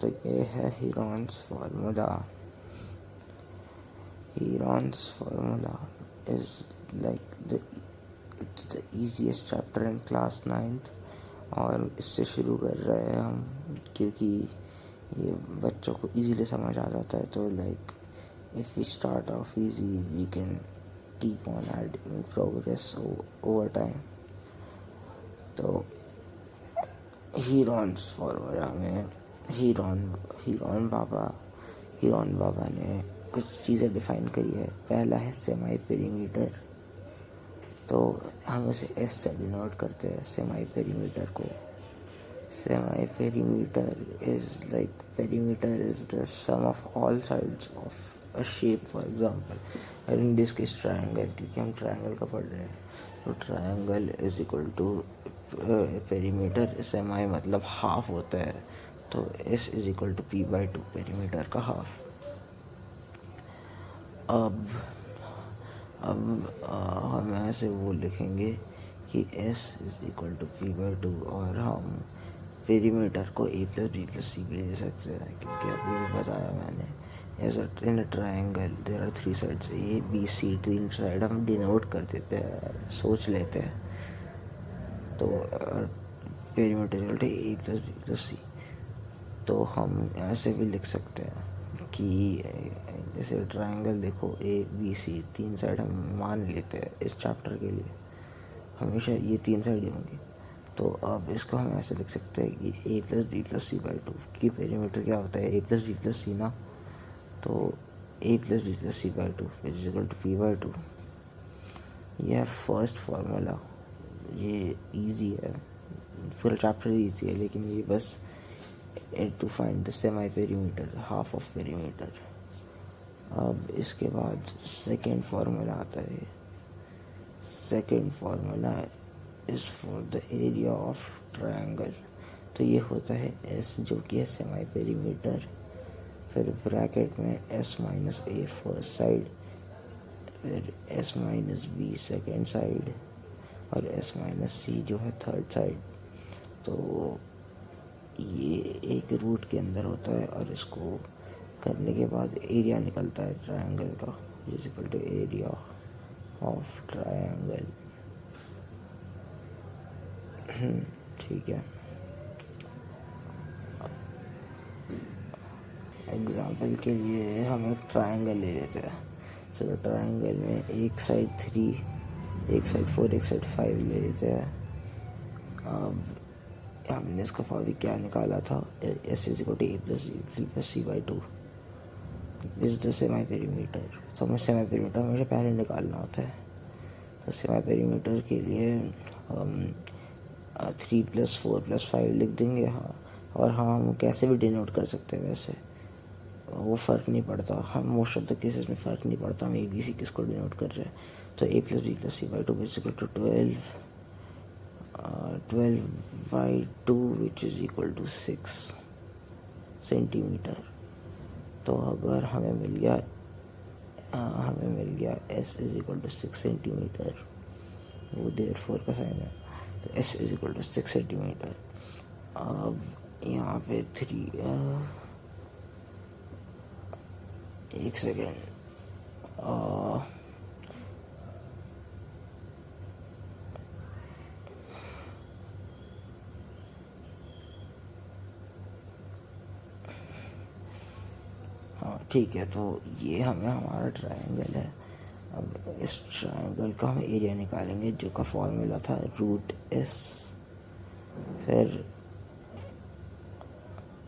तो ये है Heron's formula. Heron's formula is like it's the easiest chapter in class 9th. और इससे शुरू कर रहे हैं हम क्योंकि ये बच्चों को इजीली समझ आ जाता है. तो like if we start off easy we can keep on adding progress over time. तो हीरोन्स फार्मूला में हीरोन बाबा ने कुछ चीज़ें डिफाइन करी है. पहला है सेमी पेरीमीटर. तो हम उसे एस से डिनोट करते हैं सेमी पेरीमीटर को. Semi perimeter is the sum of all sides of a shape. For example in this case triangle, क्योंकि हम ट्रायंगल का पढ़ रहे हैं. तो triangle is equal to perimeter. Semi मतलब हाफ होता है. तो s is equal to p/2 perimeter का हाफ. अब हम ऐसे वो लिखेंगे कि s is equal to p/2 और हम पेरीमीटर को a+b+c भी ले सकते हैं क्योंकि अभी भी बताया मैंने. As in a triangle there are 3 sides a b c. 3 side हम डिनोट कर देते हैं, सोच लेते हैं. तो पेरीमीटर इक्वल टू a+b+c. तो हम ऐसे भी लिख सकते हैं कि जैसे ट्रायंगल देखो ए बी सी 3 साइड हम मान लेते हैं इस चैप्टर के लिए. हमेशा ये 3 साइड ही होंगी. तो अब इसको हम ऐसे लिख सकते हैं कि a+b+c/2 की पेरीमीटर क्या होता है a+b+c ना. तो a+b+c/2 is equal to p/2. यह फर्स्ट फार्मूला. ये इजी है, पूरा चैप्टर इजी है, लेकिन ये बस to find the semi perimeter, half of perimeter. अब इसके बाद सेकेंड फार्मूला आता है. Second formula is for the area of triangle. तो ये होता है एस जो कि है सेमी पेरीमीटर. फिर ब्रैकेट में s-a फर्स्ट साइड, फिर s-b सेकेंड साइड और s-c जो है थर्ड साइड. तो ये एक रूट के अंदर होता है और इसको करने के बाद एरिया निकलता है ट्रायंगल का. Is equal to area of triangle. ठीक है. एग्जाम्पल के लिए हम एक ट्रायंगल ले लेते हैं. चलो ट्रायंगल में एक साइड 3, एक साइड 4, एक साइड 5 ले लेते हैं. अब हमने इसका फॉर्मूला क्या निकाला था s is equal to a+b+c/2 is the semi perimeter. तो हमें सेमी पेरीमीटर हमेशा पहले निकालना होता है. तो सेमी पेरीमीटर के लिए हम 3+4+5 लिख देंगे. हाँ, और हम कैसे भी डिनोट कर सकते हैं, वैसे वो फ़र्क नहीं पड़ता. हम मोस्ट ऑफ द केसेस में फ़र्क नहीं पड़ता हम ए बी सी किसको डिनोट कर रहे हैं. तो a+b+c/2 is equal to 12/2 which is equal to 6 centimetre. तो अगर हमें मिल गया s is equal to 6 centimetre. वो देयरफॉर का साइन है. तो s is equal to 6 centimetre. अब यहाँ पे 3 एक सेकेंड. ठीक है. तो ये हमारा ट्रायंगल है. अब इस ट्रायंगल का हम एरिया निकालेंगे जो का फॉर्मूला था √s. फिर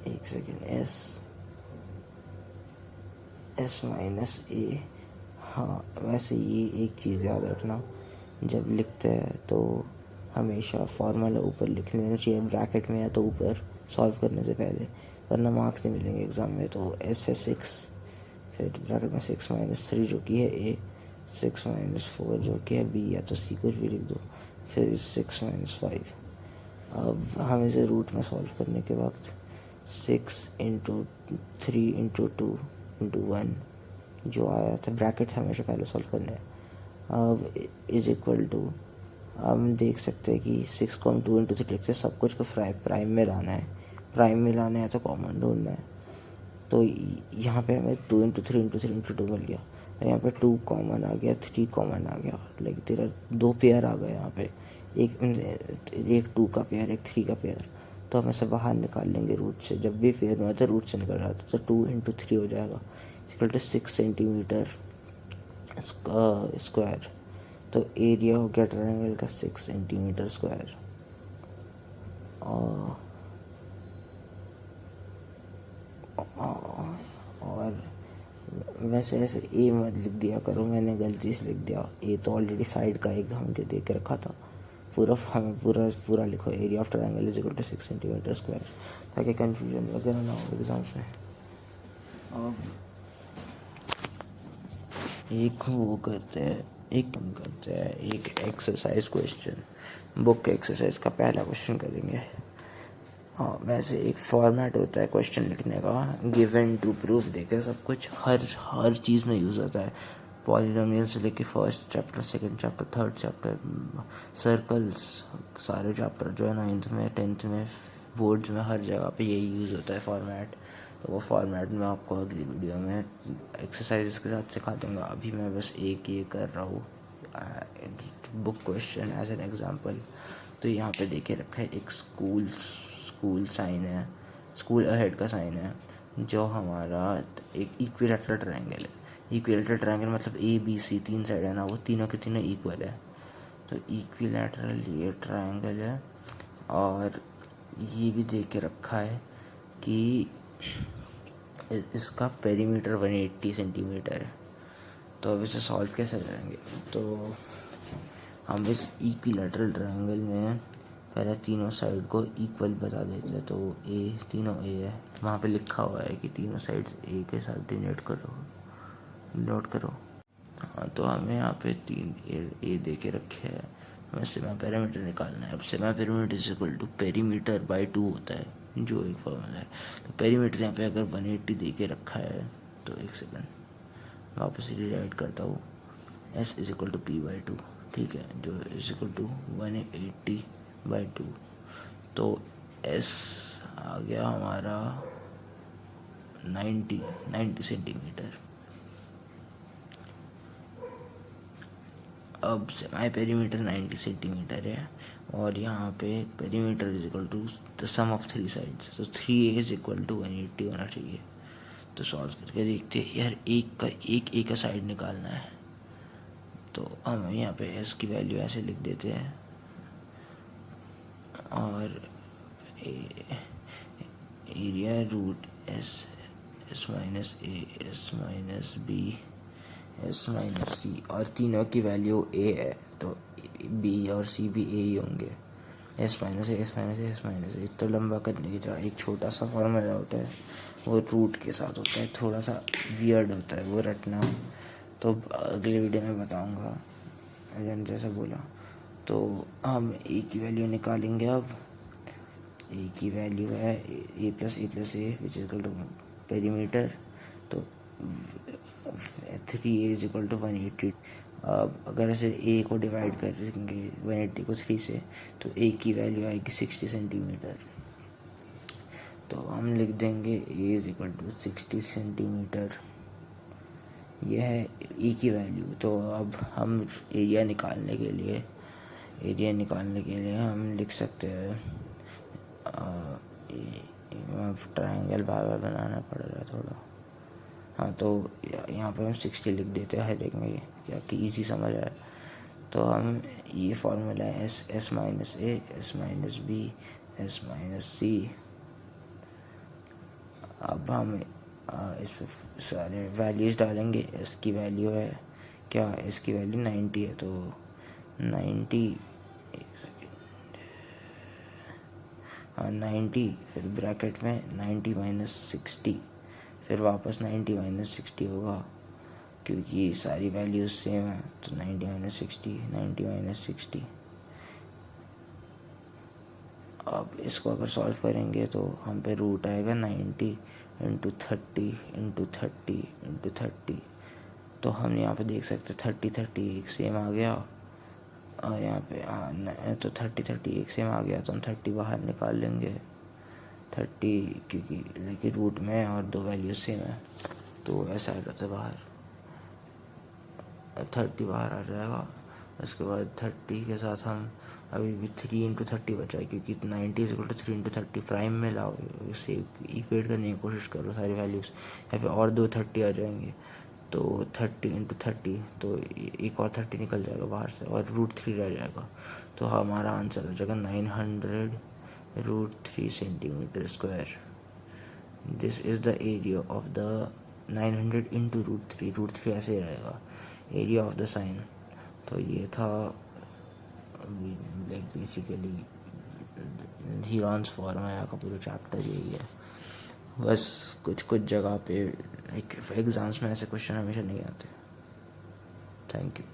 एक सेकेंड s-a. हाँ, वैसे ये एक चीज़ याद रखना, जब लिखते हैं तो हमेशा फार्मूला ऊपर लिख लेना चाहिए ब्रैकेट में या तो ऊपर सॉल्व करने से पहले, वरना मार्क्स नहीं मिलेंगे एग्ज़ाम में. तो s है 6, फिर ब्रैकेट में 6-3 जो कि है a, 6-4 जो कि है b, या तो c कुछ भी लिख दो. फिर 6-5. अब हम इसे रूट में सॉल्व करने के वक्त 6 × 3 × 2 × 1 जो आया था, ब्रैकेट हमेशा पहले सॉल्व करने हैं. अब इज इक्वल टू हम देख सकते हैं कि 6 को हम 2 × 3 लिखते हैं. सब कुछ को प्राइम में लाना है. प्राइम मिलाना है तो कॉमन ढूंढना है। तो यहाँ पे हमें 2 इंटू 3 इंटू 3 इंटू 2 मिल गया, और यहाँ पे 2 कॉमन आ गया, 3 कॉमन आ गया, लाइक तेरा 2 पेयर आ गए यहाँ पे, एक 2 का पेयर, एक 3 का पेयर। तो हम ऐसे बाहर निकाल लेंगे रूट से, जब भी पेयर में तो रूट से निकल रहा था, तो 2 इंटू 3 हो जाएगा, इक्वल टू 6 सेंटीमीटर स्क्वायर। तो एरिया हो गया ट्रायंगल का 6 सेंटीमीटर स्क्वायर। और वैसे ऐसे ए मत लिख दिया करो, मैंने गलती से लिख दिया, ए तो ऑलरेडी साइड का एक हम के दे के रखा था। हमें पूरा लिखो, area of triangle is equal to 6 centimetre square, ताकि कंफ्यूजन वगैरह ना हो एग्जाम्स में। अब एक एक्सरसाइज क्वेश्चन, बुक एक्सरसाइज का पहला क्वेश्चन करेंगे। हाँ, वैसे एक फॉर्मेट होता है क्वेश्चन लिखने का, गिवन टू प्रूफ देके सब कुछ हर चीज़ में यूज़ होता है। पॉलिनोमियल से लेके first chapter, second chapter, third chapter, circles, सारे चैप्टर जो है 9th में, 10th में, बोर्ड्स में, हर जगह पे यही यूज़ होता है फॉर्मेट। तो वो फॉर्मेट मैं आपको अगली वीडियो में एक्सरसाइज के साथ सिखा दूँगा। अभी मैं बस एक ये कर रहा हूँ book question as an example. तो यहाँ पे देखे रखा है एक स्कूल साइन है, स्कूल अहेड का साइन है, जो हमारा एक इक्विलैटरल ट्रायंगल है। इक्विलैटरल ट्रायंगल मतलब ए बी सी 3 साइड है ना, वो तीनों के तीनों इक्वल है। तो इक्विलैटरल ये ट्रायंगल है, और ये भी देख के रखा है कि इसका पेरीमीटर 180 सेंटीमीटर है। तो अब इसे सॉल्व कैसे करेंगे? तो हम इस इक्विलैटरल ट्रायंगल में पहले तीनों साइड को इक्वल बता देते हैं। तो ए, तीनों ए है, वहाँ पे लिखा हुआ है कि तीनों साइड्स ए के साथ डिनोट करो। हाँ, तो हमें यहाँ पे 3 ए दे के रखे हैं, हमें सेमा पेरीमीटर निकालना है। अब semi perimeter is equal to perimeter by 2 होता है, जो एक फॉर्मूला है। तो पेरीमीटर यहाँ पे अगर 180 दे के रखा है, तो एक सेकंड वापस रिराइट करता हूँ, s is equal to p by 2, ठीक है, जो इज इक्वल टू 180/2। तो एस आ गया हमारा 90 सेंटीमीटर। अब सेमी पेरीमीटर 90 सेंटीमीटर है, और यहाँ पे perimeter is equal to the sum of 3 sides, तो 3a इज इक्वल टू 180 होना चाहिए। तो सॉल्व करके देखते हैं यार, एक का साइड निकालना है। तो हम यहाँ पे एस की वैल्यू ऐसे लिख देते हैं, और area root S minus A, S minus B, S minus C, और तीनों की वैल्यू ए है, तो बी और सी भी ए ही होंगे। S minus A, S minus A, S minus ए। तो लंबा करने की जगह एक छोटा सा फॉर्मूला होता है, वो रूट के साथ होता है, थोड़ा सा वियर्ड होता है वो रटना। तो अगले वीडियो में बताऊँगा, जैसा बोला। तो हम ए की वैल्यू निकालेंगे। अब ए की वैल्यू है A plus A which is equal to perimeter. तो 3a इज इक्वल टू 180। अब अगर ऐसे ए को डिवाइड करेंगे 180 को 3 से, तो ए की वैल्यू आएगी 60 सेंटीमीटर। तो हम लिख देंगे ए इज इक्वल टू 60 सेंटीमीटर, यह है ए की वैल्यू। तो अब हम एरिया निकालने के लिए हम लिख सकते हैं, ट्रायंगल बार बार बनाना पड़ रहा है थोड़ा। हाँ, तो यहाँ पे हम 60 लिख देते हैं हर एक में, क्या कि ईजी समझ आए। तो हम ये फॉर्मूला है S minus A, S minus B, S minus C. अब हम इस पर सारे वैल्यूज़ डालेंगे। एस की वैल्यू है क्या, एस की वैल्यू 90 है, तो 90, फिर ब्रैकेट में 90 माइनस 60, फिर वापस 90 माइनस 60 होगा, क्योंकि सारी वैल्यूज सेम है। तो 90 माइनस 60। अब इसको अगर सॉल्व करेंगे तो हम पे रूट आएगा 90 इंटू 30। तो हम यहाँ पे देख सकते 30 एक सेम आ गया, और यहाँ पे तो 30 एक सेम आ गया, तो हम 30 बाहर निकाल लेंगे। 30 क्योंकि लेकिन रूट में और दो वैल्यूज सेम है तो ऐसा आ जाता है बाहर, 30 बाहर आ जाएगा। उसके बाद 30 के साथ हम अभी भी 3 × 30 बचा है क्योंकि 90 = 3 × 30 प्राइम में लाओ, इसे इक्वेट करने की कोशिश करो सारी वैल्यूज़, या फिर और 2 30 आ जाएंगे तो 30 × 30 तो एक और 30 निकल जाएगा बाहर से और √3 रह जाएगा। तो हमारा आंसर हो जाएगा 900√3 cm²। This is the area of the 900 × √3, √3 ऐसे ही रहेगा एरिया ऑफ द साइन। तो ये था लाइक बेसिकली हीरॉन्स फॉर्मूला का पूरा चैप्टर यही है। बस कुछ जगह पे लाइक एग्ज़ाम्स में ऐसे क्वेश्चन हमेशा नहीं आते। Thank you.